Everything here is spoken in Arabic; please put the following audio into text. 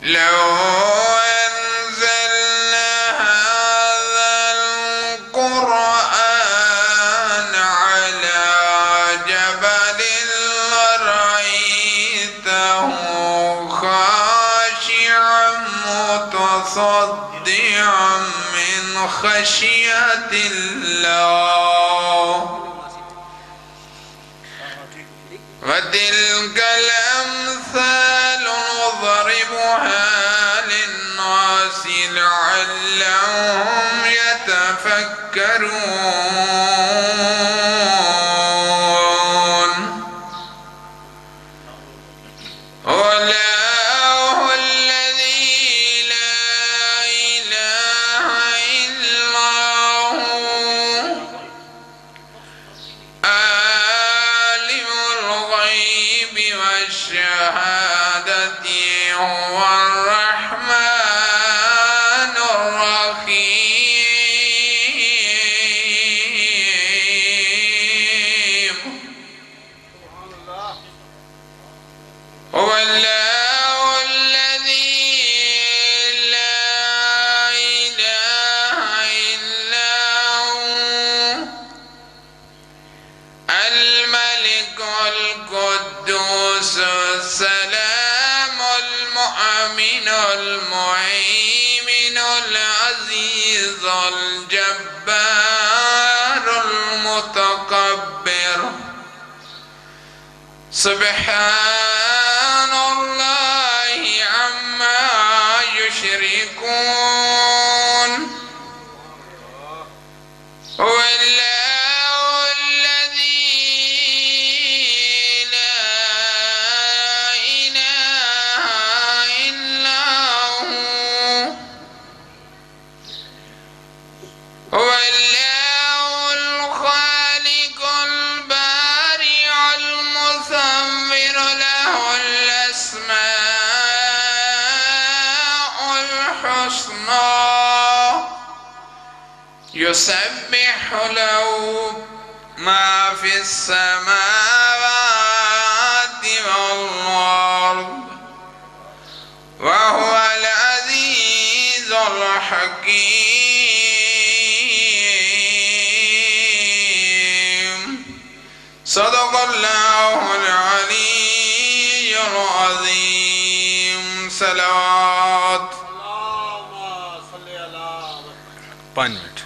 لو أنزلنا هذا القرآن على جبل لرأيته خاشعا متصدعا من خشية الله. وتلك الأمثال نضربها للناس لعلهم يتفكرون. والله الذي لا إله إلا هو عالم الغيب والشهادة هو الرحمن الرحيم. هو الله الذي لا إله إلا هو الملك القدوس السلام المؤمن المهيمن العزيز الجبار المتكبر. سبحان الله عما يشركون. هو الله الذي لا إله إلا هو. هو الله الخالق البارئ المصور له الأسماء الحسنى يسبح له ما في السماوات والأرض وهو العزيز الحكيم. صدق الله العلي العظيم. صلوات. 5 मिनट